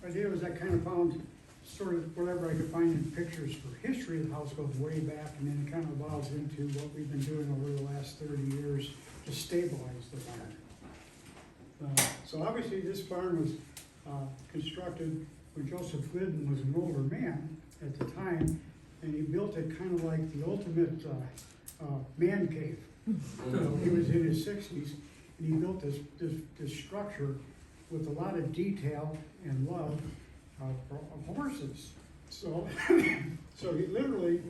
idea was I kind of found sort of whatever I could find in pictures for history of the house goes way back, and then it kind of evolves into what we've been doing over the last 30 years to stabilize the barn. So obviously this barn was constructed when Joseph Glidden was an older man at the time, and he built it kind of like the ultimate man cave. He was in his 60s, and he built this structure with a lot of detail and love of horses. So, so he literally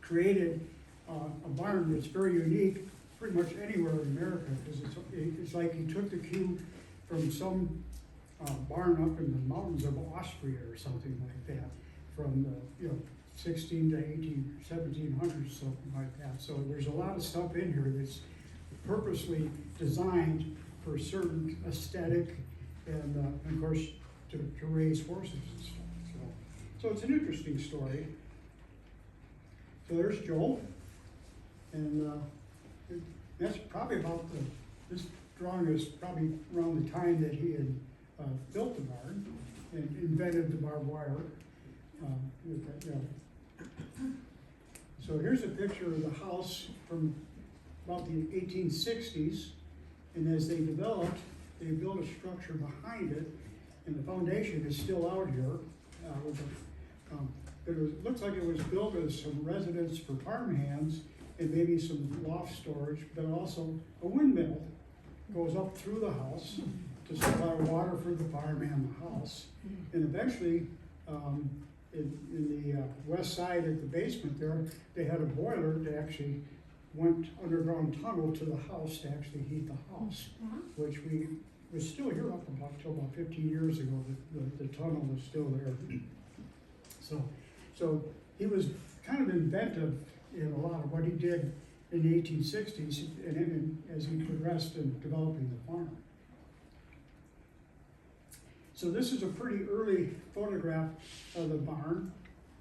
created a barn that's very unique pretty much anywhere in America, because it's like he took the cue from some barn up in the mountains of Austria or something like that, from the 16 to 18, 1700s, something like that. So there's a lot of stuff in here that's purposely designed for a certain aesthetic and of course to raise horses and stuff. So it's an interesting story. So there's Joel, and that's probably about this drawing is probably around the time that he had built the barn and invented the barbed wire. So here's a picture of the house from about the 1860s, and as they developed, they built a structure behind it, and the foundation is still out here. But it looks like it was built as some residence for farmhands and maybe some loft storage, but also a windmill goes up through the house to supply water for the farm and the house. And eventually, in the west side at the basement there, they had a boiler that actually went underground tunnel to the house to actually heat the house, which was still here up until about 15 years ago. The tunnel was still there. So he was kind of inventive in a lot of what he did in the 1860s and as he progressed in developing the farm. So this is a pretty early photograph of the barn,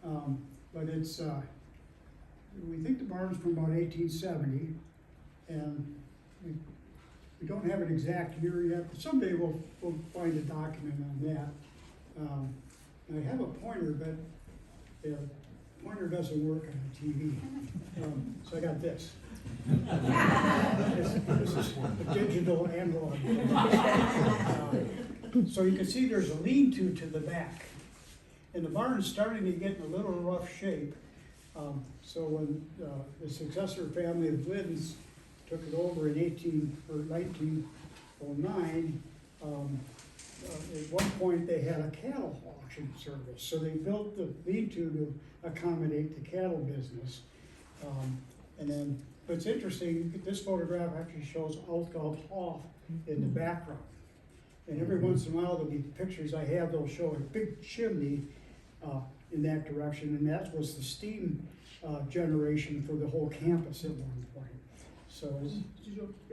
but it's, we think the barn's from about 1870, and we don't have an exact year yet, but someday we'll find a document on that. I have a pointer, but the pointer doesn't work on the TV, so I got this. This is a digital analog. So you can see there's a lean-to to the back, and the barn's starting to get in a little rough shape. So when the successor family of Gliddens took it over in 1909, at one point they had a cattle auction service. So they built the lean-to to accommodate the cattle business. And then, but it's interesting, this photograph actually shows Altgeld Hall in the background. And every once in a while, there'll be pictures I have, they'll show a big chimney in that direction, and that was the steam generation for the whole campus at one point. So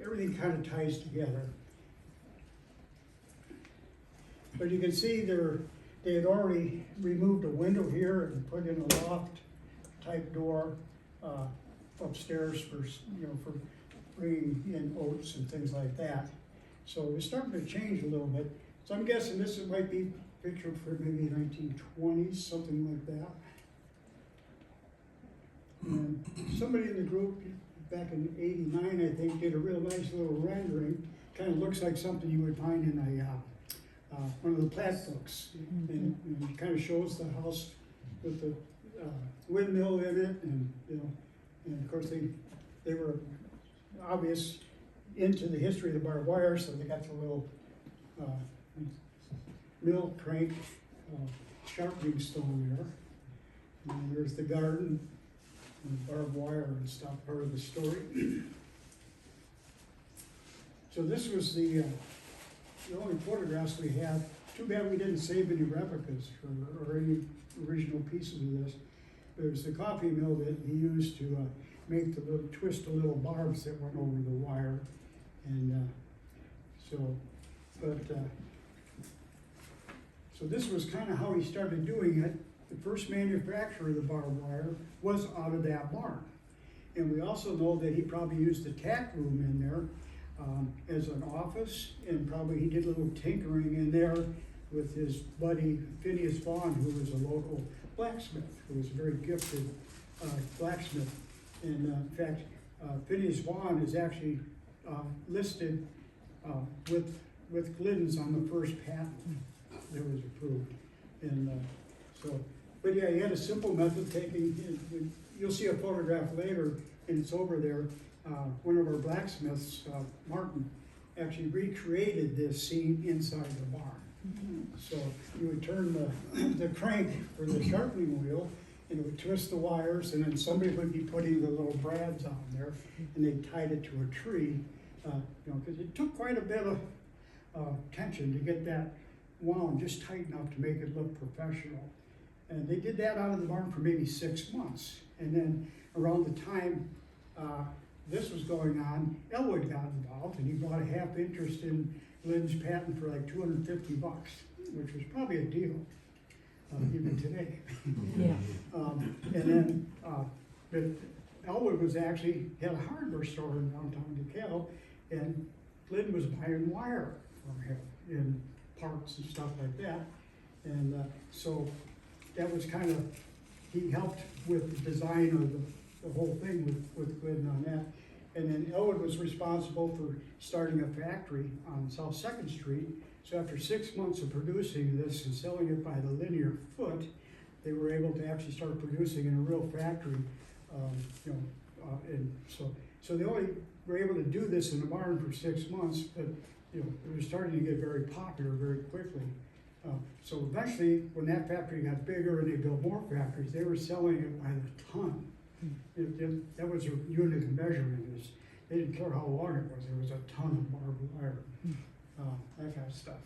everything kind of ties together. But you can see they had already removed a window here and put in a loft type door upstairs for bringing in oats and things like that. So it's starting to change a little bit. So I'm guessing this might be a picture for maybe 1920s, something like that. And somebody in the group back in '89, I think, did a real nice little rendering. Kind of looks like something you would find in a one of the plat books. And it kind of shows the house with the windmill in it, and and of course they were obvious into the history of the barbed wire, so they got the little mill crank sharpening stone there. And there's the garden and barbed wire and stuff, part of the story. So this was the only photographs we have. Too bad we didn't save any replicas or any original pieces of this. There's the coffee mill that he used to make the little twist the little barbs that went over the wire. And so this was kind of how he started doing it. The first manufacture of the barbed wire was out of that barn. And we also know that he probably used the tack room in there as an office, and probably he did a little tinkering in there with his buddy Phineas Vaughn, who was a local blacksmith, who was a very gifted blacksmith. And in fact, Phineas Vaughn is actually listed with Glidden's on the first patent that was approved. And but yeah, he had a simple method taking, you'll see a photograph later, and it's over there. One of our blacksmiths, Martin, actually recreated this scene inside the barn. So you would turn the crank for the sharpening wheel, and it would twist the wires, and then somebody would be putting the little brads on there, and they tied it to a tree, because it took quite a bit of tension to get that wound just tight enough to make it look professional. And they did that out of the barn for maybe 6 months. And then around the time this was going on, Elwood got involved, and he bought a half interest in Glidden's patent for like $250, which was probably a deal, even today. Yeah. And then but Elwood was actually had a hardware store in downtown DeKalb, and Glidden was buying wire from him in parts and stuff like that. And so that was kind of, he helped with the design of the whole thing with Glidden on that. And then Elwood was responsible for starting a factory on South 2nd Street. So after 6 months of producing this and selling it by the linear foot, they were able to actually start producing in a real factory. And so they only were able to do this in the barn for 6 months, but it was starting to get very popular very quickly. So eventually, when that factory got bigger and they built more factories, they were selling it by the ton. That was a unit of measurement. They didn't care how long it was. There was a ton of barbed wire, that kind of stuff.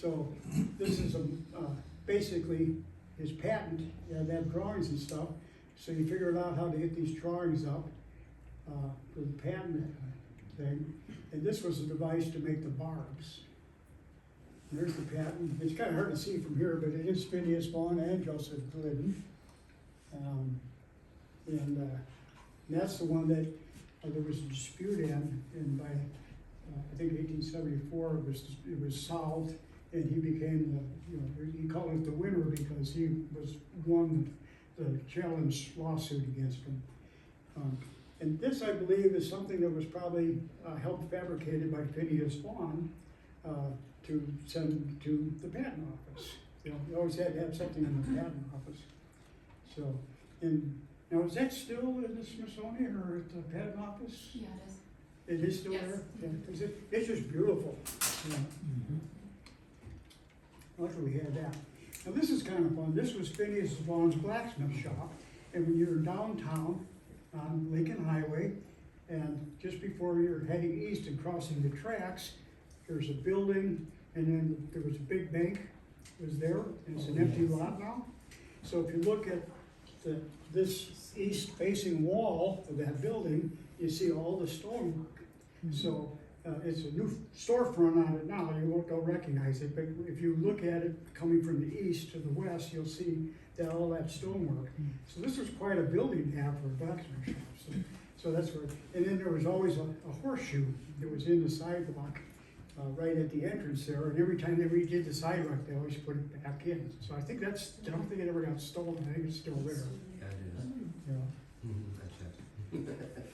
So this is basically his patent. He had to have drawings and stuff. So he figured out how to get these drawings up for the patent thing. And this was a device to make the barbs. There's the patent. It's kind of hard to see from here, but it is Phineas Vaughn and Joseph Glidden. And that's the one that there was a dispute in, and by I think 1874 it was solved, and he became he called it the winner because he won the challenge lawsuit against him. And this, I believe, is something that was probably helped fabricated by Phineas Vaughn to send to the patent office. You always had to have something in the patent office. So, and now is that still in the Smithsonian or at the patent office? Yeah, it is. It is still Yes. there? Yeah, because it's just beautiful. Yeah. Luckily we had that. Now this is kind of fun. This was Phineas Vaughn's blacksmith shop, and when you're downtown on Lincoln Highway, and just before you're heading east and crossing the tracks, there's a building, and then there was a big bank was there, and it's an empty lot now. So if you look at this east-facing wall of that building, you see all the stonework. So it's a new storefront on it now. Don't recognize it, but if you look at it coming from the east to the west, you'll see that all that stonework. So this was quite a building to have for a blacksmith shop. So that's where. And then there was always a horseshoe that was in the sidewalk, right at the entrance there. And every time they redid the sidewalk, they always put it back in. So I think I don't think it ever got stolen. I think it's still there. That is. Yeah. That's it.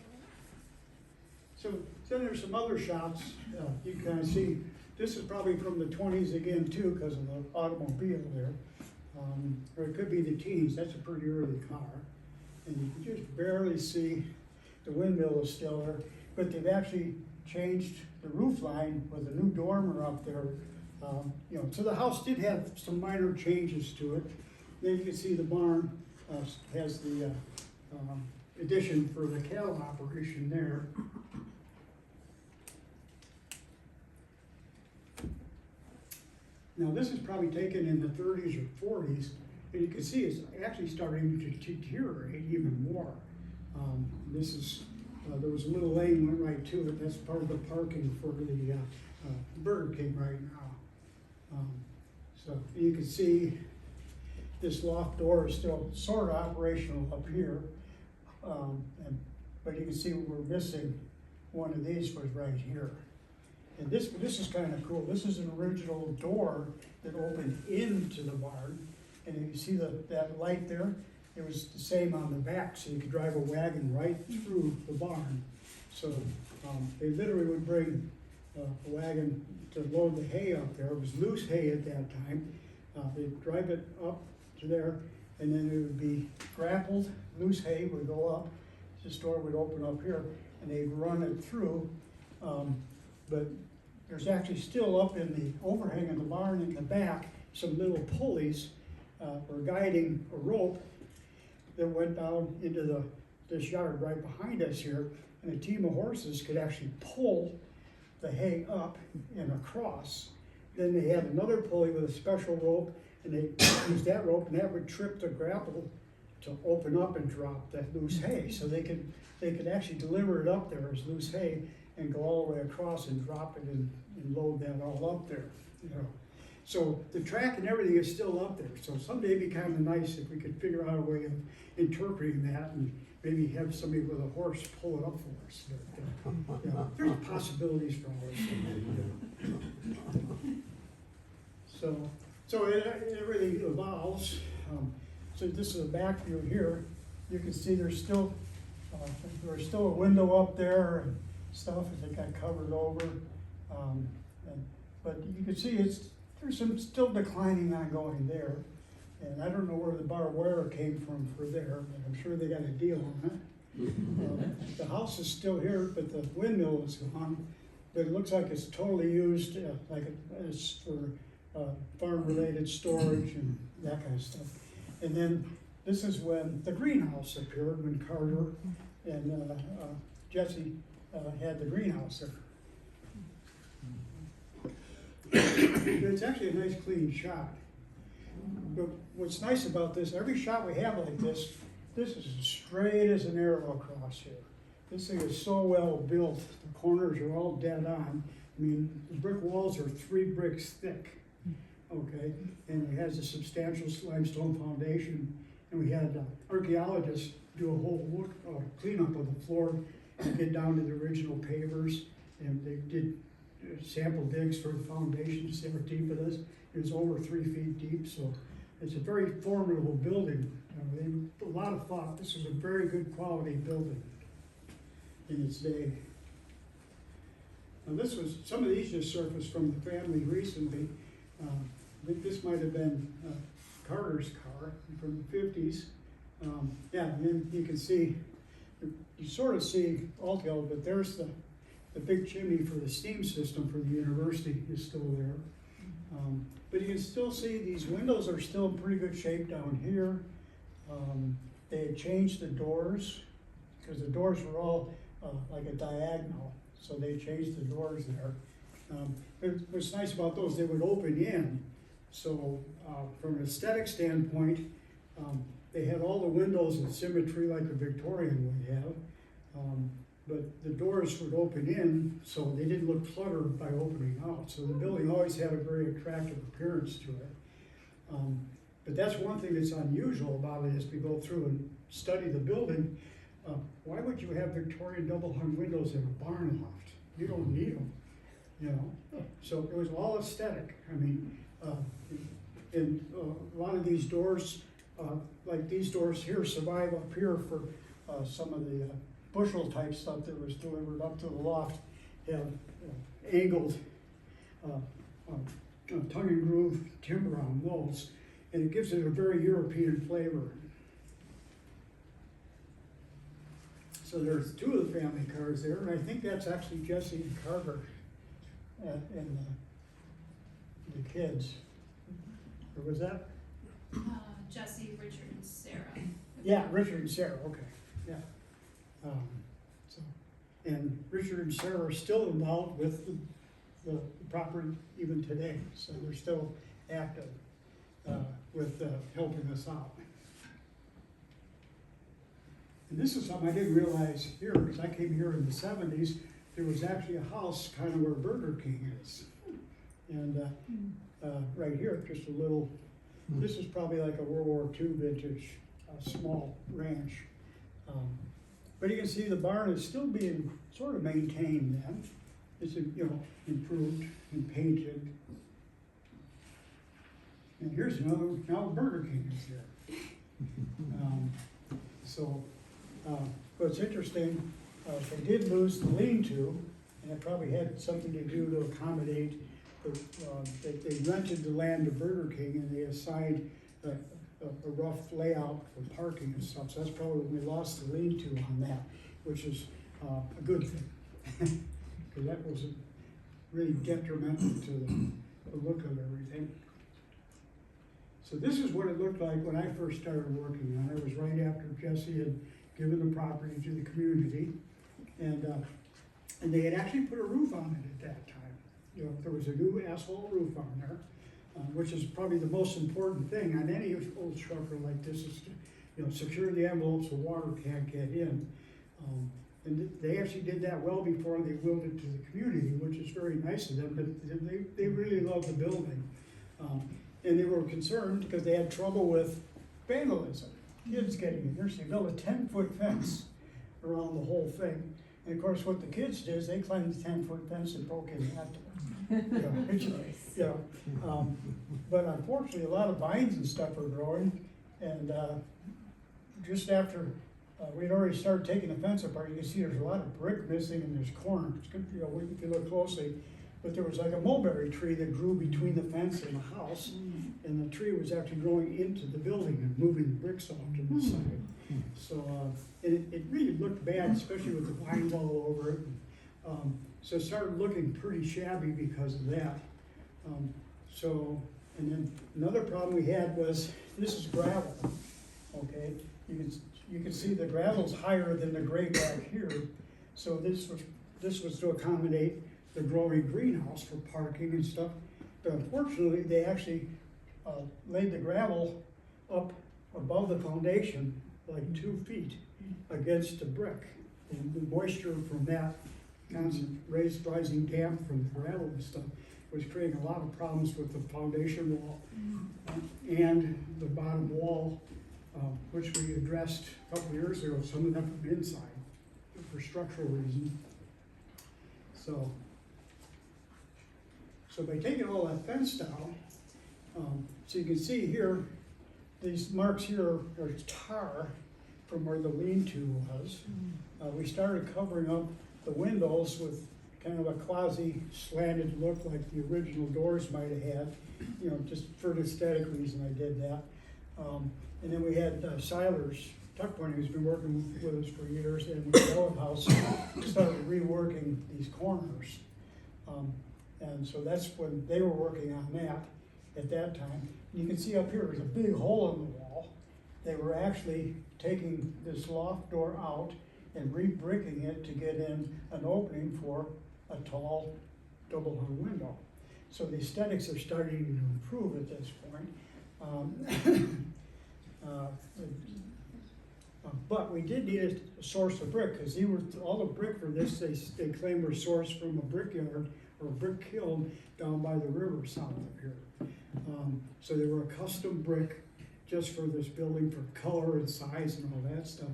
So there's some other shots you can kind of see. This is probably from the 20s again too, because of the automobile there. Or it could be the teens. That's a pretty early car. And you can just barely see the windmill is still there. But they've actually changed the roof line with a new dormer up there. So the house did have some minor changes to it. Then you can see the barn has the addition for the cattle operation there. Now this is probably taken in the 30s or 40s, and you can see it's actually starting to deteriorate even more. There was a little lane went right to it. That's part of the parking for the Burger King right now. So you can see this loft door is still sort of operational up here, but you can see we're missing one of these was right here. And this is kind of cool. This is an original door that opened into the barn. And you see that light there? It was the same on the back, so you could drive a wagon right through the barn. So they literally would bring a wagon to load the hay up there. It was loose hay at that time. They'd drive it up to there, and then it would be grappled. Loose hay would go up. The store would open up here, and they'd run it through. But there's actually still up in the overhang of the barn in the back, some little pulleys were guiding a rope that went down into this yard right behind us here, and a team of horses could actually pull the hay up and across. Then they had another pulley with a special rope, and they used that rope, and that would trip the grapple to open up and drop that loose hay. So they could actually deliver it up there as loose hay and go all the way across and drop it and load that all up there, you know. So the track and everything is still up there. So someday it'd be kind of nice if we could figure out a way of interpreting that and maybe have somebody with a horse pull it up for us. But, you know, there's possibilities for all this. So everything evolves. So this is a back view here. You can see there's still a window up there and stuff that they got covered over. But you can see there's some still declining ongoing there. And I don't know where the barbed wire came from for there, but I'm sure they got a deal on it. The house is still here, but the windmill is gone. But it looks like it's totally used it's for farm-related storage and that kind of stuff. And then this is when the greenhouse appeared, when Carter and Jesse had the greenhouse there. It's actually a nice clean shot. But what's nice about this, every shot we have like this is as straight as an arrow across here. This thing is so well built, the corners are all dead on. I mean, the brick walls are 3 bricks thick, okay? And it has a substantial limestone foundation. And we had archaeologists do a whole cleanup of the floor and get down to the original pavers. And they did sample digs for the foundation to see how deep it is. It was over 3 feet deep, so it's a very formidable building. They put a lot of thought. This is a very good quality building in its day. Now some of these just surfaced from the family recently. I think this might have been Carter's car from the 50s. Yeah, and then you can see, you sort of see all together, but there's the big chimney for the steam system for the university is still there. But you can still see these windows are still in pretty good shape down here. They had changed the doors because the doors were all like a diagonal, so they changed the doors there. But what's nice about those, they would open in. So from an aesthetic standpoint, they had all the windows in symmetry like a Victorian would have. But the doors would open in, so they didn't look cluttered by opening out. So the building always had a very attractive appearance to it. But that's one thing that's unusual about it as we go through and study the building. Why would you have Victorian double-hung windows in a barn loft? You don't need them, you know? So it was all aesthetic. I mean, and a lot of these doors, like these doors here, survive up here for some of the bushel type stuff that was delivered up to the loft, have angled tongue and groove timber on those, and it gives it a very European flavor. So there's 2 of the family cars there, and I think that's actually Jesse and Carter and the kids. Or was that? Jesse, Richard, and Sarah. Yeah, Richard and Sarah, okay, yeah. And Richard and Sarah are still involved with the property even today, so they're still active with helping us out. And this is something I didn't realize here, because I came here in the 70s, there was actually a house kind of where Burger King is. And right here, just a little, this is probably like a World War II vintage, small ranch. But you can see the barn is still being sort of maintained then. it's, improved and painted. And here's another, now Burger King is here. What's interesting, they did lose the lean-to, and it probably had something to do to accommodate, they rented the land to Burger King and they assigned a rough layout for parking and stuff, so that's probably when we lost the lean-to on that, which is a good thing. Because that was really detrimental to the look of everything. So this is what it looked like when I first started working on it. It was right after Jesse had given the property to the community. And they had actually put a roof on it at that time. There was a new asphalt roof on there, which is probably the most important thing on any old structure like this is to, secure the envelope so water can't get in. And they actually did that well before they willed it to the community, which is very nice of them, but they really loved the building. And they were concerned because they had trouble with vandalism, kids getting in there, so they built a 10-foot fence around the whole thing. And of course, what the kids did is they climbed the 10-foot fence and broke in afterwards. But unfortunately, a lot of vines and stuff are growing, and just after we'd already started taking the fence apart, you can see there's a lot of brick missing in this corner. It's good, if you look closely. But there was like a mulberry tree that grew between the fence and the house, and the tree was actually growing into the building and moving the bricks off to the side. So it really looked bad, especially with the vines all over it. So it started looking pretty shabby because of that. And then another problem we had was, this is gravel, okay? You can see the gravel's higher than the grade back here. So this was to accommodate the growing greenhouse for parking and stuff. But unfortunately, they actually laid the gravel up above the foundation, like 2 feet against the brick. And the moisture from that constant rising damp from the gravel and stuff was creating a lot of problems with the foundation wall and the bottom wall, which we addressed a couple of years ago, some of them from inside for structural reasons. So by taking all that fence down, so you can see here, these marks here are tar from where the lean-to was. We started covering up the windows with kind of a quasi-slanted look like the original doors might have had, just for an aesthetic reason I did that. And then we had Siler's tuck pointing, who's been working with us for years, and with the old house started reworking these corners. And so that's when they were working on that at that time. And you can see up here, there's a big hole in the wall. They were actually taking this loft door out and re-bricking it to get in an opening for a tall double-hung window. So the aesthetics are starting to improve at this point. But we did need a source of brick, because all the brick for this, they claim were sourced from a brickyard or a brick kiln down by the river south of here. So they were a custom brick just for this building for color and size and all that stuff.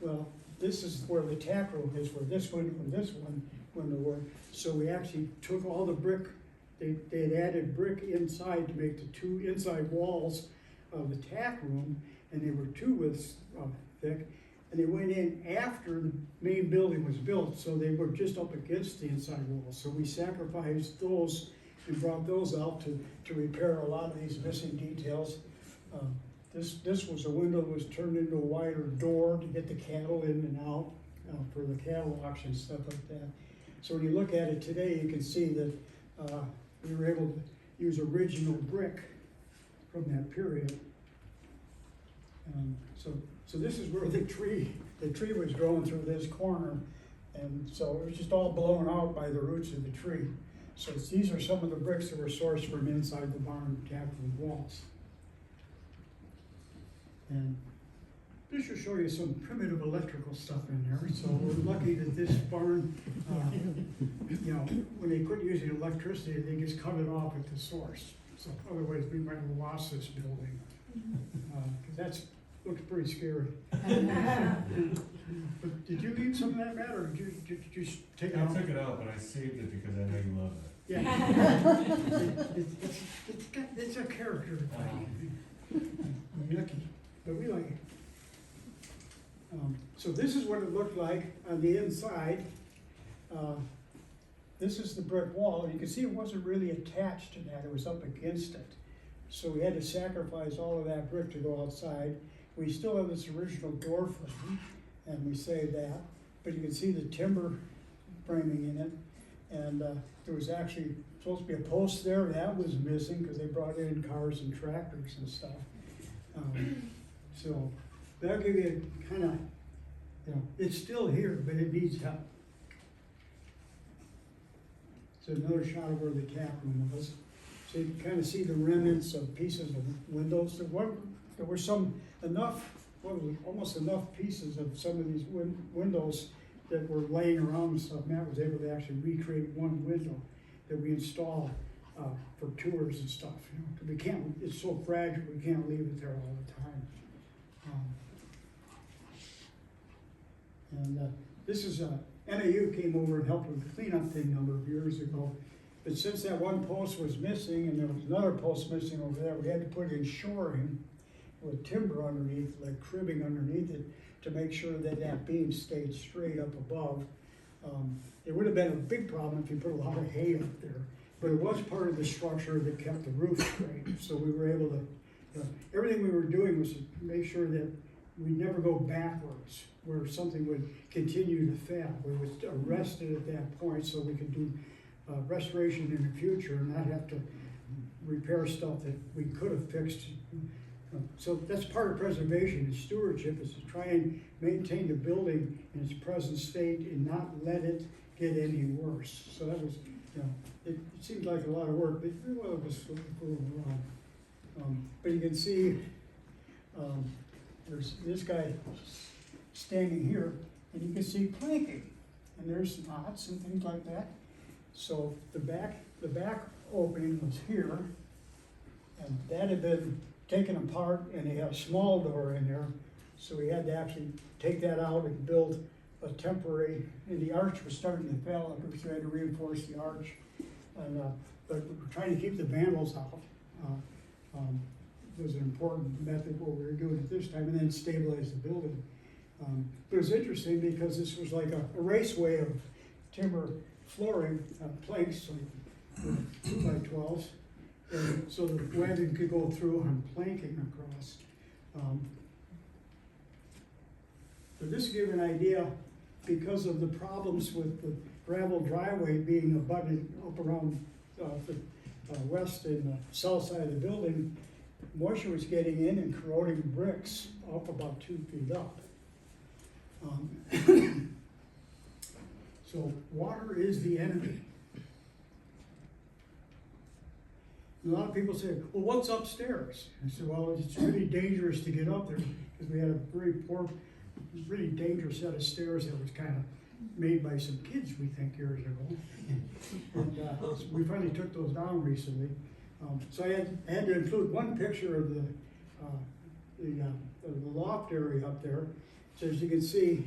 Well, this is where the tack room is, where this one and this one went to work. So we actually took all the brick, they had added brick inside to make the 2 inside walls of the tack room, and they were 2 widths thick, and they went in after the main building was built, so they were just up against the inside wall. So we sacrificed those and brought those out to repair a lot of these missing details. This was a window that was turned into a wider door to get the cattle in and out for the cattle auction and stuff like that. So when you look at it today, you can see that we were able to use original brick from that period. So this is where the tree was growing through this corner, and so it was just all blown out by the roots of the tree. So these are some of the bricks that were sourced from inside the barn tack room walls. And this will show you some primitive electrical stuff in there. So we're lucky that this barn, when they quit using electricity, they just cut it off at the source. So otherwise we might have lost this building. Because looks pretty scary. But did you leave some of that, Matt, or did you just take it I out? took it out, but I saved it because I know you love it. Yeah. It's a character thing. Yucky, but we like it. So this is what it looked like on the inside. This is the brick wall. You can see it wasn't really attached to that, it was up against it. So we had to sacrifice all of that brick to go outside. We still have this original door frame, and we saved that. But you can see the timber framing in it. And there was actually supposed to be a post there, that was missing because they brought in cars and tractors and stuff. So that'll give you a kind of, it's still here, but it needs help. So another shot of where the tap room was. So you can kind of see the remnants of pieces of windows. There were some almost enough pieces of some of these windows that were laying around and stuff. Matt was able to actually recreate one window that we installed for tours and stuff. 'Cause we can't, it's so fragile, we can't leave it there all the time. This is NAU came over and helped with the cleanup thing a number of years ago. But since that one post was missing and there was another post missing over there, we had to put in shoring with timber underneath, like cribbing underneath it, to make sure that that beam stayed straight up above. It would have been a big problem if you put a lot of hay up there, but it was part of the structure that kept the roof straight. So we were able to, everything we were doing was to make sure that we never go backwards, where something would continue to fail. We would arrest it at that point so we could do restoration in the future and not have to repair stuff that we could have fixed. So that's part of preservation and stewardship, is to try and maintain the building in its present state and not let it get any worse. So that was, it seemed like a lot of work, but it was overall. But you can see there's this guy standing here, and you can see planking, and there's knots and things like that. So the back opening was here, and that had been taken apart, and they had a small door in there, so we had to actually take that out and build a temporary, and the arch was starting to fail, so we had to reinforce the arch. And but we were trying to keep the vandals out. It was an important method what we were doing at this time, and then stabilize the building. But it was interesting because this was like a raceway of timber flooring, planks, like 2x12s. And so the wagon could go through on planking across. But this will give you an idea, because of the problems with the gravel driveway being abutted up around the west and south side of the building, moisture was getting in and corroding bricks up about 2 feet up. So water is the enemy. A lot of people say, well, what's upstairs? I said, well, it's really dangerous to get up there because we had a really dangerous set of stairs that was kind of made by some kids, we think, years ago. And so we finally took those down recently. So I had to include one picture of the loft area up there. So as you can see,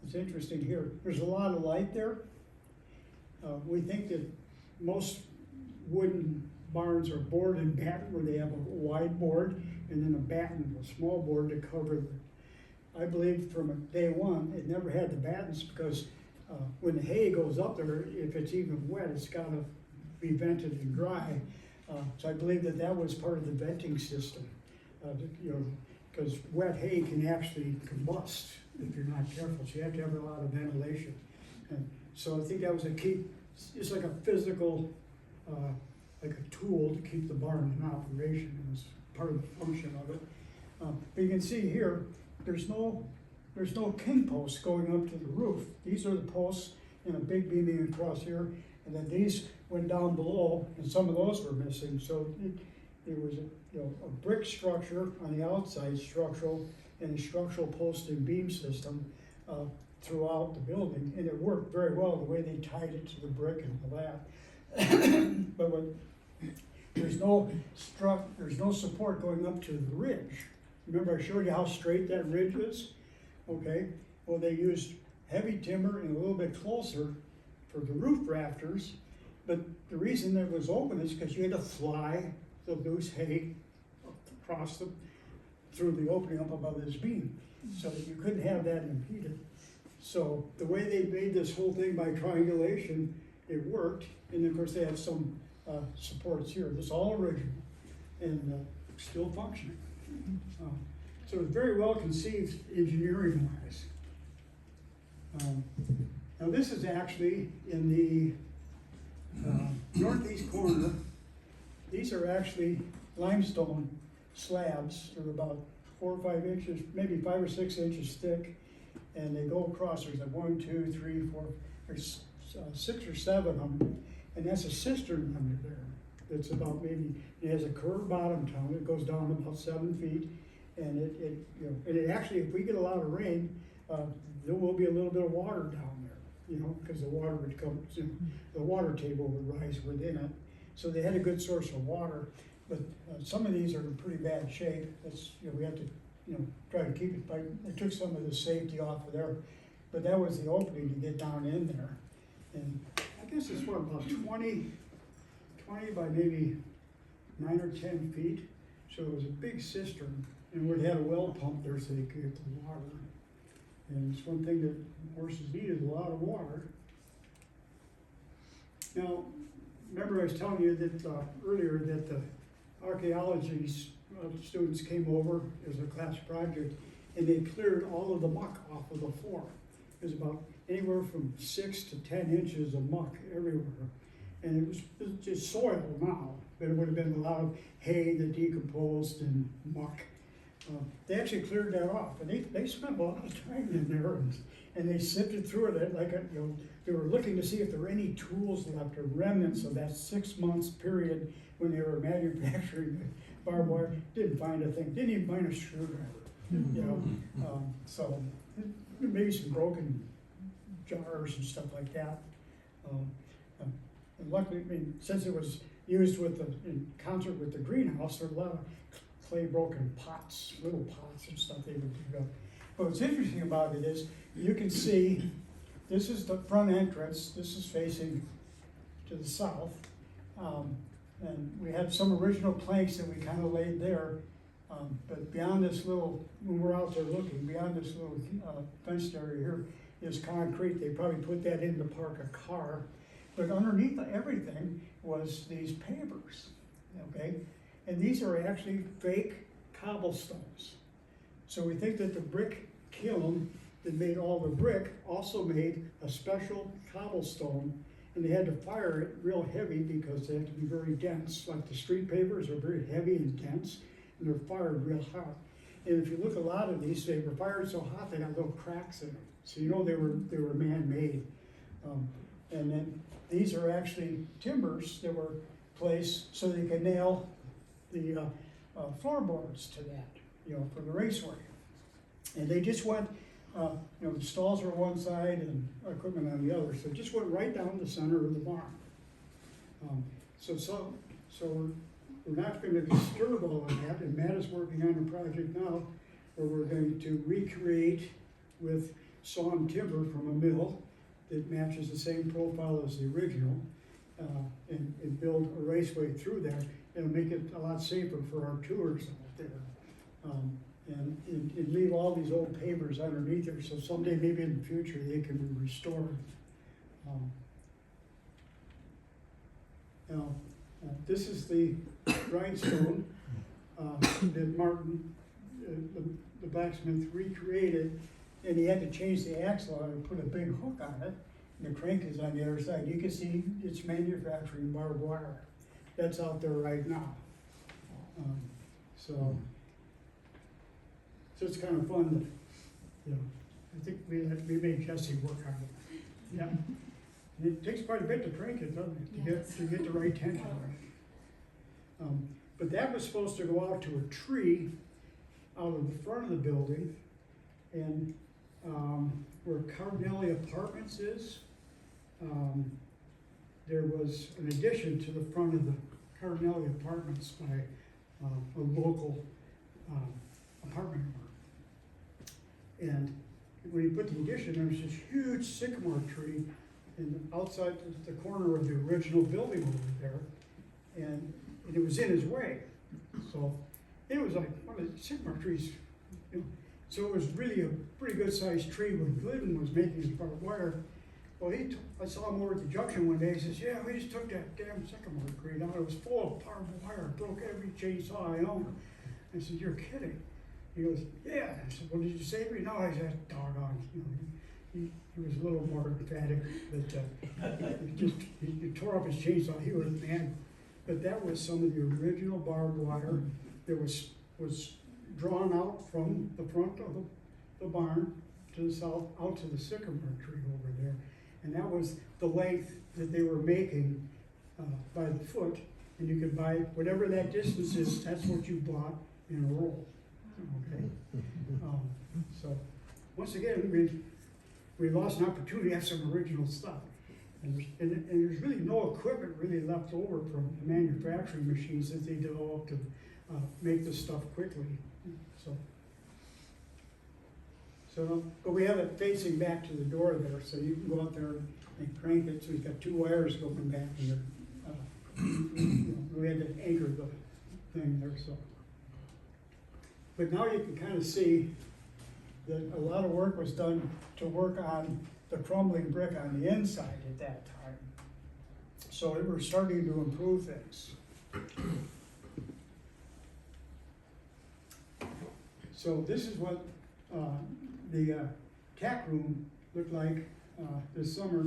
it's interesting here. There's a lot of light there. We think that most wooden barns are board and batten, where they have a wide board and then a batten, a small board to cover the. I believe from day one, it never had the battens because when the hay goes up there, if it's even wet, it's got to be vented and dry. So I believe that was part of the venting system, because wet hay can actually combust if you're not careful. So you have to have a lot of ventilation. And so I think that was a key. It's like a physical, like a tool to keep the barn in operation. It was part of the function of it. But you can see here, there's no king posts going up to the roof. These are the posts and a big beaming across here, and then these went down below, and some of those were missing. So it was a brick structure on the outside, structural, and a structural post and beam system throughout the building, and it worked very well the way they tied it to the brick and all that. But there's no support going up to the ridge. Remember I showed you how straight that ridge is? Okay, well, they used heavy timber and a little bit closer for the roof rafters, but the reason that it was open is because you had to fly the loose hay across through the opening up above this beam, so that you couldn't have that impeded. So the way they made this whole thing by triangulation, it worked, and of course they had some supports here. This is all original and still functioning. So it's very well conceived engineering wise. Now this is actually in the northeast corner. These are actually limestone slabs. They're about 4 or 5 inches, maybe 5 or 6 inches thick, and they go across. There's like 1, 2, 3, 4, there's 6 or 7 of them, and that's a cistern under there. It's about maybe, it has a curved bottom to it. It goes down about 7 feet, and it actually, if we get a lot of rain, there will be a little bit of water down there, because the water would come, the water table would rise within it. So they had a good source of water, but some of these are in pretty bad shape. That's, we have to, try to keep it, but they took some of the safety off of there, but that was the opening to get down in there. And I guess it's what, about 20 by maybe 9 or 10 feet. So it was a big cistern, and we had a well pump there so they could get the water. And it's one thing that horses need is a lot of water. Now, remember I was telling you that earlier that the archaeology students came over as a class project, and they cleared all of the muck off of the floor. It was about anywhere from 6 to 10 inches of muck everywhere. And it was just soil now, but it would have been a lot of hay that decomposed and muck. They actually cleared that off, and they spent a lot of time in there, and they sifted through it like they were looking to see if there were any tools left or remnants of that 6 months period when they were manufacturing barbed wire. Didn't find a thing, didn't even find a screwdriver, so maybe some broken jars and stuff like that. And luckily, since it was used in concert with the greenhouse, there were a lot of clay broken pots, little pots and stuff they would dig up. But what's interesting about it is you can see this is the front entrance. This is facing to the south. And we had some original planks that we kind of laid there. But beyond this little, when we're out there looking, beyond this little fenced area here is concrete. They probably put that in to park a car. But underneath everything was these pavers, okay? And these are actually fake cobblestones. So we think that the brick kiln that made all the brick also made a special cobblestone, and they had to fire it real heavy because they have to be very dense. Like the street pavers are very heavy and dense, and they're fired real hot. And if you look at a lot of these, they were fired so hot they got little cracks in them. So they were man-made. And then these are actually timbers that were placed so they could nail the floorboards to that, for the raceway. And they just went, the stalls were one side and equipment on the other, so it just went right down the center of the barn. So we're not going to disturb all of that, and Matt is working on a project now where we're going to recreate with sawn timber from a mill that matches the same profile as the original, and build a raceway through there. It'll make it a lot safer for our tours out there. And leave all these old pavers underneath there, so someday, maybe in the future, they can be restored. Now, this is the grindstone that Martin, the blacksmith, recreated, and he had to change the axle and put a big hook on it, and the crank is on the other side. You can see it's manufacturing barbed wire. That's out there right now. So it's kind of fun to, I think we made Jesse work on it. Yeah. And it takes quite a bit to crank it, doesn't it, to get the right tension on it. But that was supposed to go out to a tree out of the front of the building, and where Cardinelli Apartments is, there was an addition to the front of the Cardinelli Apartments by a local apartment owner. And when he put the addition, there was this huge sycamore tree outside the corner of the original building over there, and it was in his way. So it was like one of the sycamore trees, you know. So it was really a pretty good sized tree when Glidden was making his barbed wire. Well, I saw him over at the junction one day. He says, "Yeah, we just took that damn sycamore tree down. It was full of barbed wire. It broke every chainsaw I owned." I said, "You're kidding." He goes, "Yeah." I said, "Well, did you save me?" "No." I said, "Doggone." You know, he was a little more emphatic, but he tore up his chainsaw. He was mad. But that was some of the original barbed wire that was drawn out from the front of the barn to the south, out to the sycamore tree over there. And that was the length that they were making by the foot. And you could buy whatever that distance is, that's what you bought in a roll. Okay? So, once again, we lost an opportunity to have some original stuff. And there's really no equipment really left over from the manufacturing machines that they developed to make this stuff quickly. But we have it facing back to the door there, so you can go out there and crank it. So he's got two wires going back here. We had to anchor the thing there. So, but now you can kind of see that a lot of work was done to work on the crumbling brick on the inside at that time. So we were starting to improve things. So this is what the tack room looked like this summer,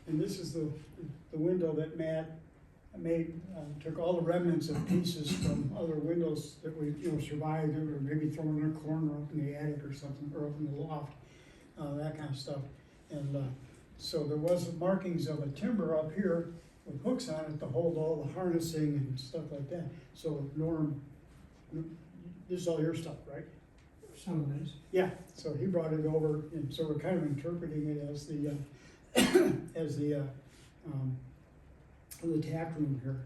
and this is the window that Matt made. Took all the remnants of pieces from other windows that we survived, or maybe thrown in a corner up in the attic or something, or up in the loft, that kind of stuff. And so there was markings of a timber up here with hooks on it to hold all the harnessing and stuff like that. So Norm, this is all your stuff, right? Some of this. Yeah, so he brought it over, and so we're kind of interpreting it as the tack room here.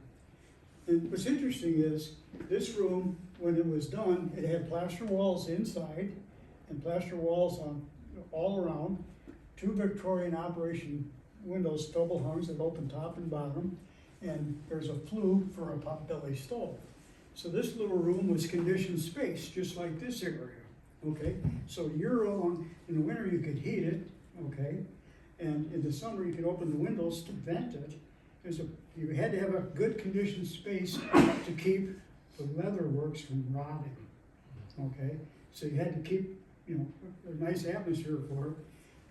And what's interesting is this room, when it was done, it had plaster walls inside and plaster walls on all around, two Victorian operation windows, double hungs that open top and bottom, and there's a flue for a potbelly stove. So this little room was conditioned space, just like this area. Okay, so year-round, in the winter you could heat it, okay, and in the summer you could open the windows to vent it. You had to have a good conditioned space to keep the leather works from rotting, okay? So you had to keep, a nice atmosphere for it,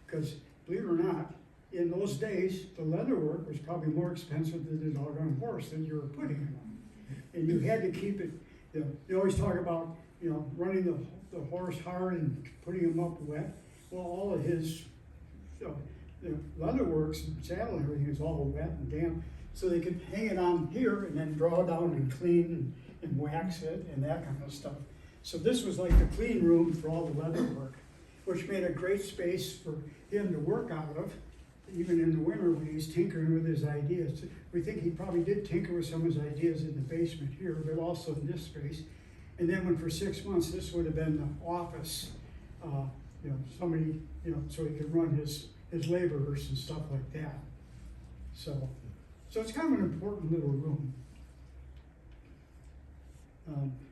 because believe it or not, in those days, the leather work was probably more expensive than the doggone horse that you were putting it on. And you had to keep it, you always talk about, running the horse hard and putting him up wet. Well, all of his the leather works and saddle and everything is all wet and damp, so they could hang it on here and then draw down and clean and wax it and that kind of stuff. So this was like the clean room for all the leather work, which made a great space for him to work out of, even in the winter when he's tinkering with his ideas. We think he probably did tinker with some of his ideas in the basement here, but also in this space. And then when for 6 months, this would have been the office, somebody, so he could run his laborers and stuff like that. So it's kind of an important little room.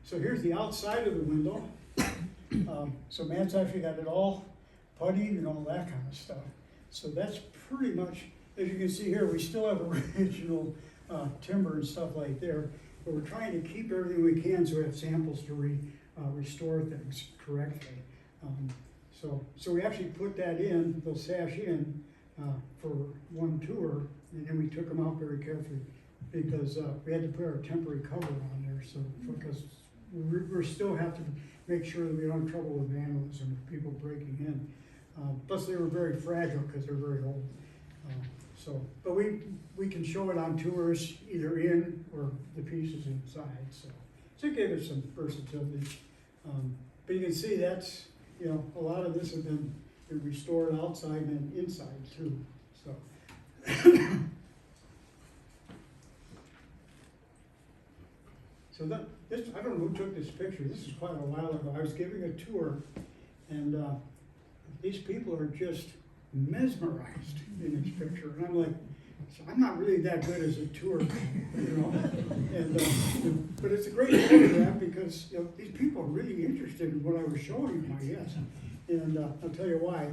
So here's the outside of the window. So Matt's actually got it all puttied and all that kind of stuff. So that's pretty much, as you can see here, we still have original timber and stuff like there, but we're trying to keep everything we can so we have samples to restore things correctly. So we actually put that in, the sash in, for one tour, and then we took them out very carefully because we had to put our temporary cover on there, so because we still have to make sure that we don't have trouble with vandalism, people breaking in. Plus they were very fragile because they're very old. But we can show it on tours either in or the pieces inside. So it gave us some versatility. But you can see that's, a lot of this has been restored outside and inside too. So So this, I don't know who took this picture, this is quite a while ago, I was giving a tour, and, these people are just mesmerized in this picture, and I'm like, so I'm not really that good as a tour, you know? And, but it's a great photograph because, you know, these people are really interested in what I was showing them, I guess. And I'll tell you why.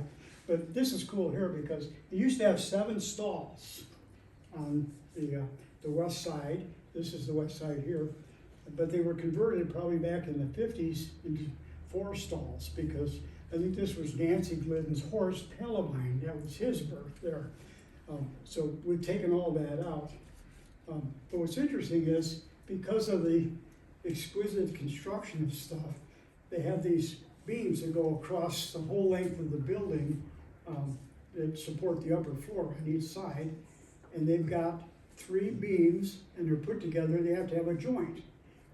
But this is cool here because they used to have 7 stalls on the west side. This is the west side here. But they were converted probably back in the 50s into 4 stalls because I think this was Nancy Glidden's horse, Pellamine. That was his birth there. So we've taken all that out. But what's interesting is because of the exquisite construction of stuff, they have these beams that go across the whole length of the building that support the upper floor on each side. And they've got 3 beams and they're put together, they have to have a joint.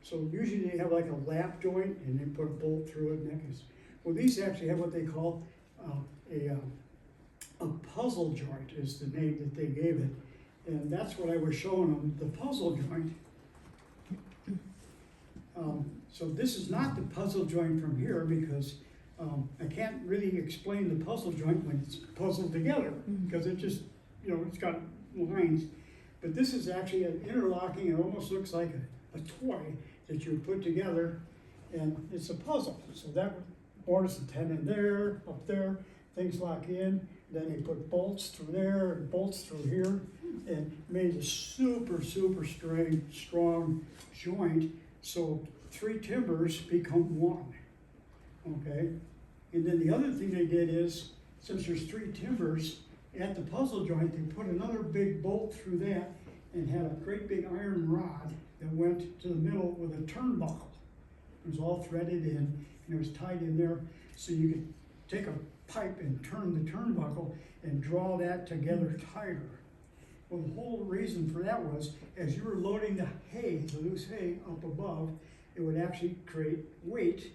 So usually they have like a lap joint and they put a bolt through it and that kind of stuff. Well, these actually have what they call a puzzle joint is the name that they gave it. And that's what I was showing them, the puzzle joint. So this is not the puzzle joint from here because I can't really explain the puzzle joint when it's puzzled together because it just, you know, it's got lines. But this is actually an interlocking, it almost looks like a toy that you put together and it's a puzzle. So that mortise and tenon there, up there, things lock in. Then they put bolts through there and bolts through here and made a super, super strong joint. So 3 timbers become 1, okay? And then the other thing they did is, since there's 3 timbers, at the puzzle joint, they put another big bolt through that and had a great big iron rod that went to the middle with a turnbuckle. It was all threaded in and it was tied in there so you could take a pipe and turn the turnbuckle and draw that together tighter. Well, the whole reason for that was, as you were loading the hay, the loose hay up above, it would actually create weight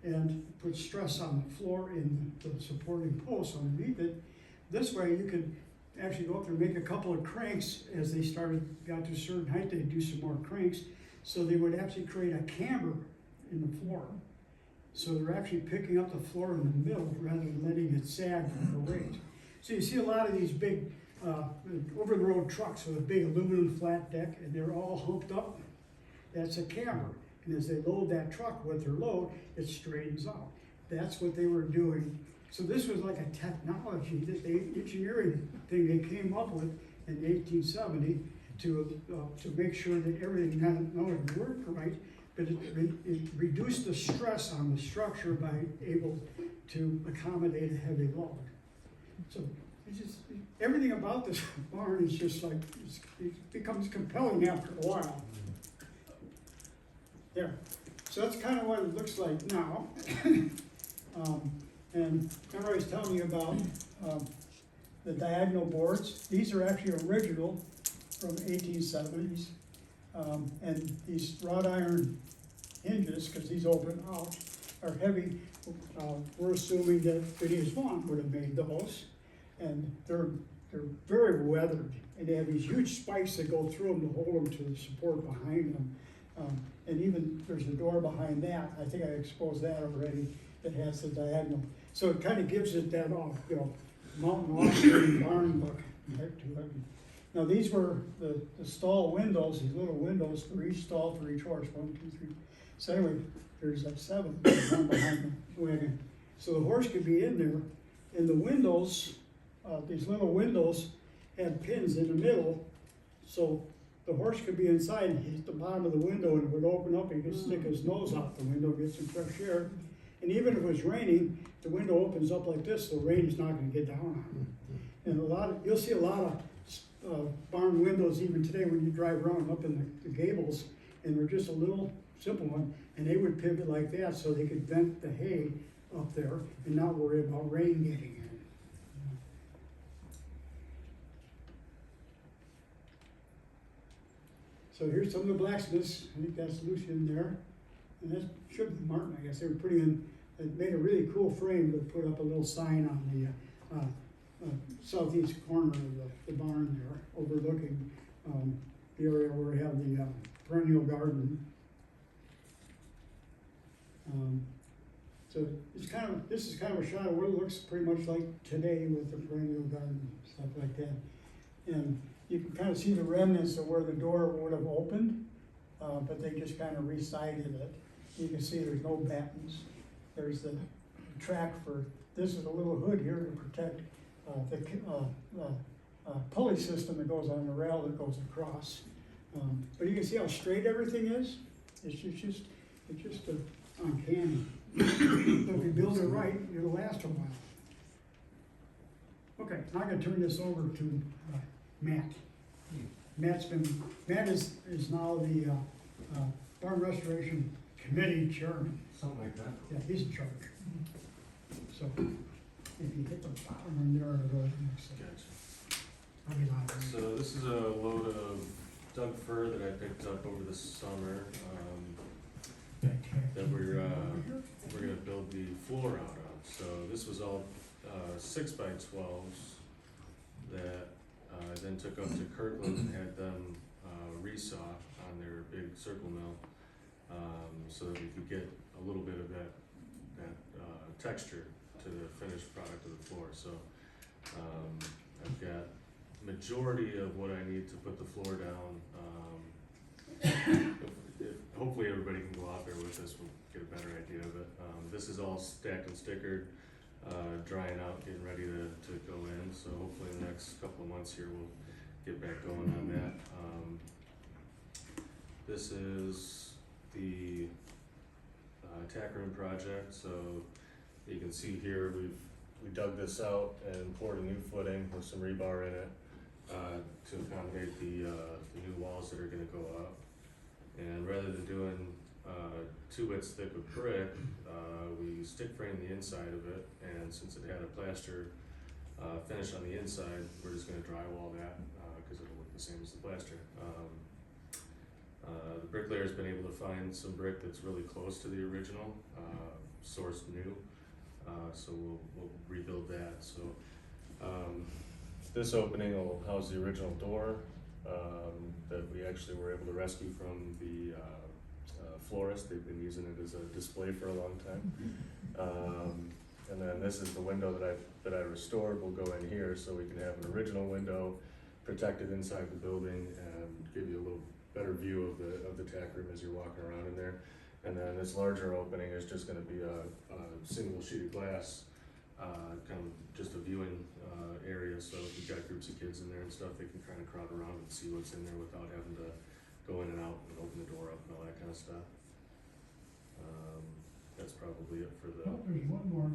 and put stress on the floor in the supporting posts underneath it. This way you could actually go up there and make a couple of cranks. As they got to a certain height, they'd do some more cranks. So they would actually create a camber in the floor. So they're actually picking up the floor in the middle rather than letting it sag from the weight. So you see a lot of these big over-the-road trucks with a big aluminum flat deck and they're all humped up. That's a camber. And as they load that truck with their load, it straightens out. That's what they were doing. So this was like a technology that engineering thing they came up with in 1870 to make sure that everything not only worked right, but it reduced the stress on the structure by able to accommodate a heavy load. So it's just, everything about this barn is just like, it becomes compelling after a while. There. So that's kind of what it looks like now. And remember I was telling you about the diagonal boards. These are actually original from 1870s. And these wrought iron hinges, because these open out, are heavy. We're assuming that Phineas Vaughn would have made those. And they're very weathered. And they have these huge spikes that go through them to hold them to the support behind them. And even there's a door behind that. I think I exposed that already. That has the diagonal. So it kind of gives it that mountain off barn look right to it. Now these were the stall windows, these little windows for each stall for each horse, 1, 2, 3. So anyway, there's 7 one behind the wagon. So the horse could be in there, and the windows, these little windows had pins in the middle, so the horse could be inside and hit the bottom of the window and it would open up and he could stick his nose out the window, get some fresh air. And even if it was raining, the window opens up like this, so the rain is not going to get down on it. And you'll see a lot of barn windows even today when you drive around up in the gables, and they're just a little simple one, and they would pivot like that so they could vent the hay up there and not worry about rain getting in. So here's some of the blacksmiths. I think that's Lucian there. And that should be Martin, I guess. They were putting in, they made a really cool frame to put up a little sign on the southeast corner of the barn there, overlooking the area where we have the perennial garden. So it's kind of, this is kind of a shot of what it looks pretty much like today with the perennial garden, stuff like that. And you can kind of see the remnants of where the door would have opened, but they just kind of re-sided it. You can see there's no battens. There's the track for, this is a little hood here to protect the pulley system that goes on the rail that goes across. But you can see how straight everything is. It's just uncanny. So if you build it right, it'll last a while. Okay, now I'm gonna turn this over to Matt. Matt is now the Farm Restoration Committee Chairman. Something like that. Yeah, he's in charge. So if you hit the bottom one there, it'll Gotcha. I'll be loud. So this is a load of Doug fir that I picked up over the summer, that we're gonna build the floor out of. So this was all 6x12s that I then took up to Kirkland and had them resaw on their big circle mill, so that we could get a little bit of that texture to the finished product of the floor. So I've got majority of what I need to put the floor down. Hopefully everybody can go out there with us, we'll get a better idea of it. This is all stacked and stickered, drying out, getting ready to go in. So hopefully in the next couple of months here, we'll get back going on that. This is the tack room project. So you can see here, we dug this out and poured a new footing with some rebar in it to accommodate the new walls that are gonna go up. And rather than doing 2 bits thick of brick, we stick framed the inside of it, and since it had a plaster finish on the inside, we're just gonna drywall that because it'll look the same as the plaster. The bricklayer's been able to find some brick that's really close to the original, sourced new, so we'll rebuild that. So this opening will house the original door that we actually were able to rescue from the florist. They've been using it as a display for a long time. And then this is the window that I restored. Will go in here so we can have an original window protected inside the building and give you a little better view of the tack room as you're walking around in there. And then this larger opening is just going to be a single sheet of glass, kind of just a viewing area. So if you've got groups of kids in there and stuff, they can kind of crowd around and see what's in there without having to go in and out and open the door up and all that kind of stuff. That's probably it for the. Oh, there's one more.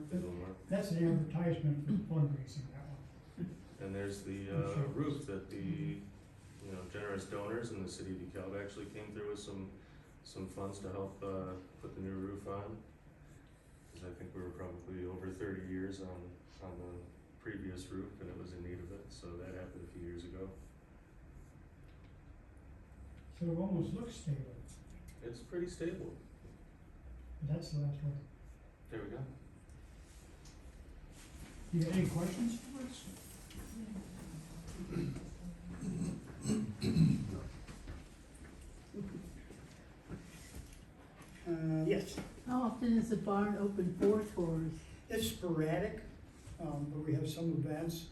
That's an advertisement for fundraising, that one. And there's the roof that the generous donors in the city of DeKalb actually came through with some funds to help put the new roof on. Because I think we were probably over 30 years on the previous roof and it was in need of it. So that happened a few years ago. So it almost looks stable. It's pretty stable. That's the last one. There we go. You got any questions for us? Yes, How often is the barn open for tours? it's sporadic, but we have some events.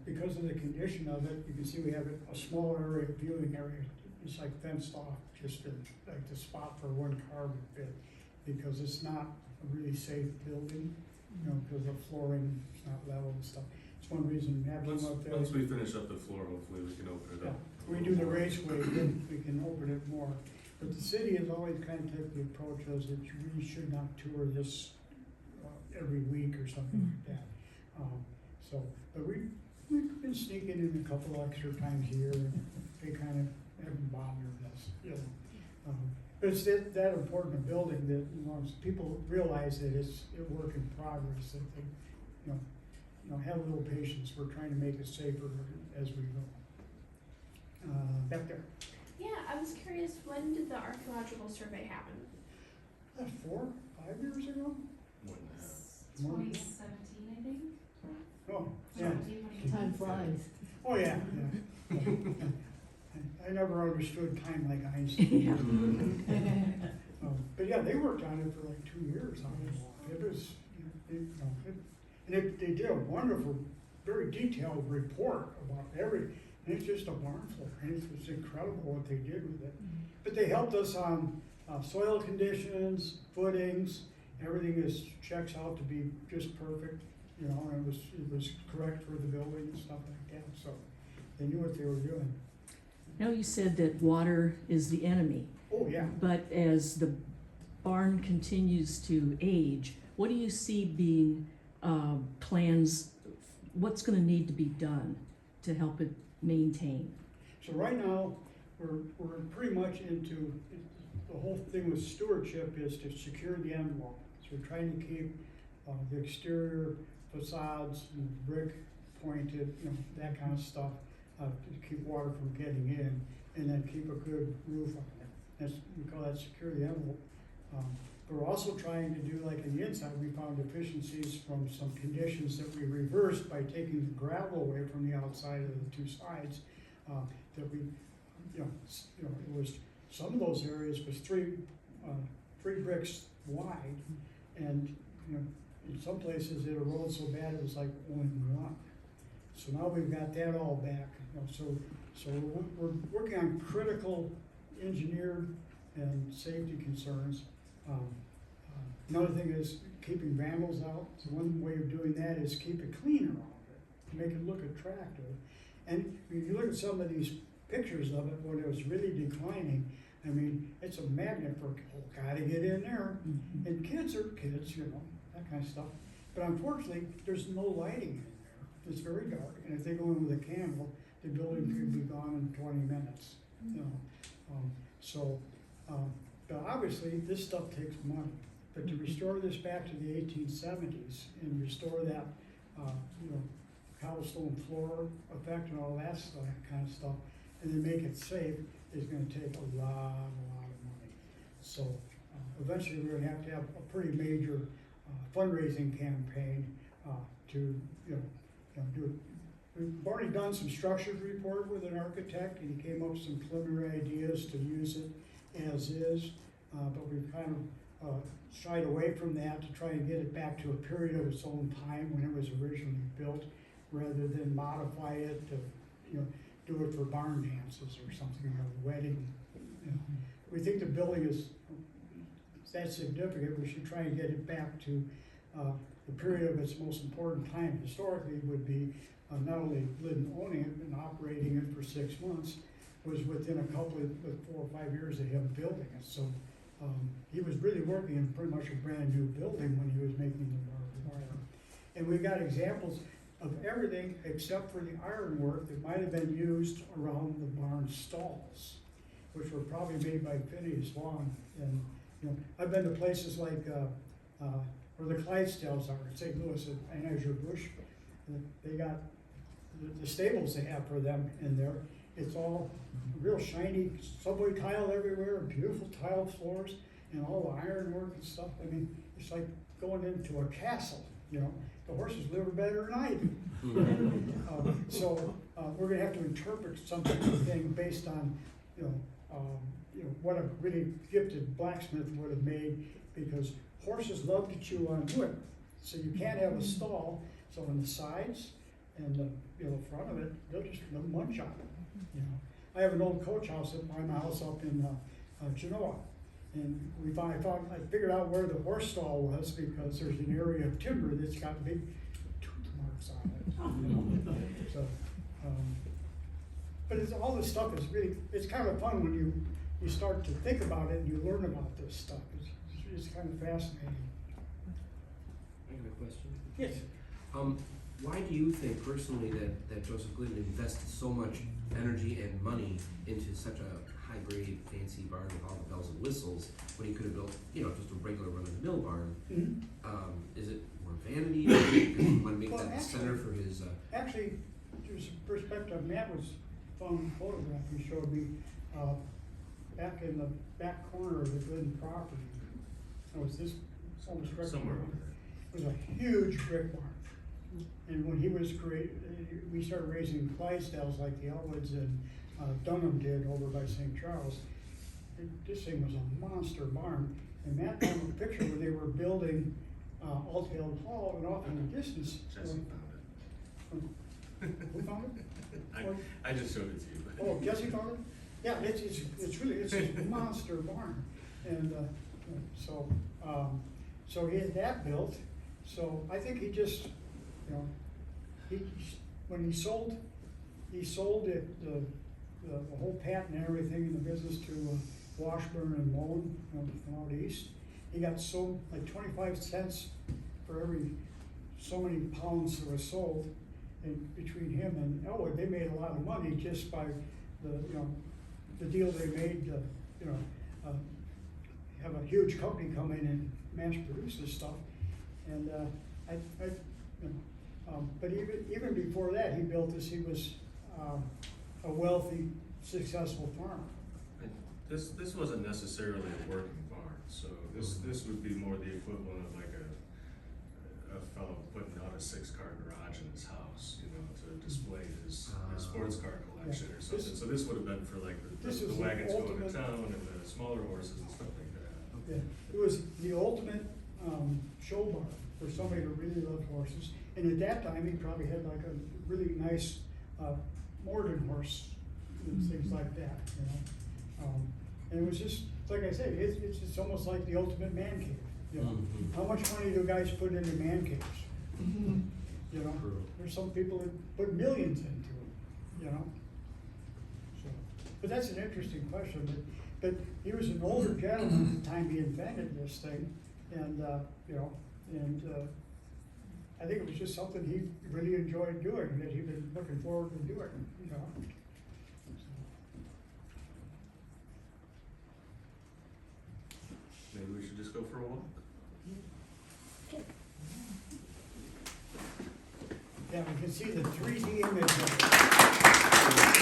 Because of the condition of it, you can see we have a small area, viewing area. It's like fenced off, just like the spot for one car would fit. Because it's not a really safe building, because the flooring is not level and stuff. It's one reason we have them up there. Once we finish up the floor, hopefully we can open it Yeah, up. we do the raceway, then we can open it more. But the city has always kind of taken the approach as that we should not tour this every week or something like that. But we've been sneaking in a couple extra times a year, and they kind of haven't bothered us, But it's that important a building that, once people realize that it's a work in progress, that they, have a little patience. We're trying to make it safer as we go. Back there. Yeah, I was curious, when did the archaeological survey happen? 4, 5 years ago? More than that. 2017, I think. Oh, yeah. 17, Time flies. Oh, yeah. I never understood time like Einstein. But yeah, they worked on it for like 2 years on it. It was, and they did a wonderful, very detailed report about and it's just a barn floor, and it was incredible what they did with it. But they helped us on soil conditions, footings, everything checks out to be just perfect, and it was correct for the building and stuff like that, so they knew what they were doing. Now you said that water is the enemy, Oh, yeah. but as the barn continues to age, what do you see being plans, what's gonna need to be done to help it maintain? So right now, we're pretty much into, the whole thing with stewardship is to secure the end wall. So we're trying to keep the exterior facades and brick pointed, that kind of stuff, to keep water from getting in, and then keep a good roof on it. We call that secure the envelope. But we're also trying to do, like in the inside, we found efficiencies from some conditions that we reversed by taking the gravel away from the outside of the two sides. That we, it was, some of those areas was three bricks wide, and in some places it eroded so bad it was like only one. So now we've got that all back. So we're working on critical engineered and safety concerns. Another thing is keeping vandals out. So one way of doing that is keep it clean around it, to make it look attractive. And if you look at some of these pictures of it when it was really declining, I mean, it's a magnet for, gotta get in there. Mm-hmm. And kids are kids, that kind of stuff. But unfortunately, there's no lighting in there. It's very dark, and if they go in with a candle, the building could be gone in 20 minutes. But obviously, this stuff takes money. But to restore this back to the 1870s and restore that, cobblestone floor effect and all that stuff, kind of stuff, and then make it safe is going to take a lot of money. So eventually, we're going to have a pretty major fundraising campaign to do it. We've already done some structures report with an architect, and he came up with some preliminary ideas to use it as is, but we've kind of shied away from that to try and get it back to a period of its own time when it was originally built, rather than modify it to, do it for barn dances or something, or a wedding. We think the building is that significant, we should try and get it back to the period of its most important time historically would be not only Glidden owning it and operating it for 6 months, was within a couple of 4 or 5 years of him building it. So he was really working in pretty much a brand new building when he was making the barbed wire. And we got examples of everything except for the ironwork that might have been used around the barn stalls, which were probably made by Phineas Long. And I've been to places like where the Clydesdales are in St. Louis and Anheuser-Busch. They got the stables they have for them in there. It's all real shiny subway tile everywhere, beautiful tile floors, and all the ironwork and stuff. I mean, it's like going into a castle. The horses live better than I do. So we're going to have to interpret something based on, what a really gifted blacksmith would have made, because horses love to chew on wood. So you can't have a stall. So on the sides and the front of it, they'll munch on it. I have an old coach house at my house up in Genoa, and I figured out where the horse stall was, because there's an area of timber that's got big tooth marks on it. So, but all this stuff is really, it's kind of fun when you start to think about it and you learn about this stuff. It's kind of fascinating. I have a question. Yes. Why do you think personally that Joseph Glidden invested so much energy and money into such a high-grade, fancy barn with all the bells and whistles when he could have built, just a regular run-of-the-mill barn? Mm-hmm. Is it more vanity? Does he want to make Well, that the center for his? Actually, there's a perspective. Matt was found a photograph he showed me back in the back corner of the Glidden property. It was this almost right Somewhere there. over there. It was a huge brick barn. And when he was we started raising Clydesdales like the Elwoods and Dunham did over by St. Charles. this thing was a monster barn. And Matt found a picture where they were building, Altfield Hall, and off in the distance. Jesse Who found it? found it. I just showed it to you. Oh, Jesse found it? Yeah, it's really, it's a monster barn. And, so he had that built. So I think he just, you know, when he sold it, the whole patent and everything in the business to Washburn and Moen, you know, from out east. He got sold like 25 cents for every so many pounds that were sold. And between him and Elwood, they made a lot of money just by the deal they made to, have a huge company come in and mass produce this stuff. And but even before that, he built this. He was a wealthy, successful farmer. This wasn't necessarily a working barn, so this would be more the equivalent of like a fellow putting out a 6-car garage in his house, you know, to display his sports car collection or something. So this would have been for like the wagons going to town and the smaller horses and stuff like that. Yeah, it was the ultimate show barn for somebody who really loved horses. And at that time, he probably had like a really nice Morden horse and things like that, you know. And it was just, like I said, it's almost like the ultimate man cave. You know, how much money do guys put into man caves? You know, there's some people that put millions into it. You know, so, but that's an interesting question. But he was an older gentleman at the time he invented this thing, and I think it was just something he really enjoyed doing, that he'd been looking forward to doing. You know. Maybe we should just go for a walk. Yeah, we can see the 3D image of it.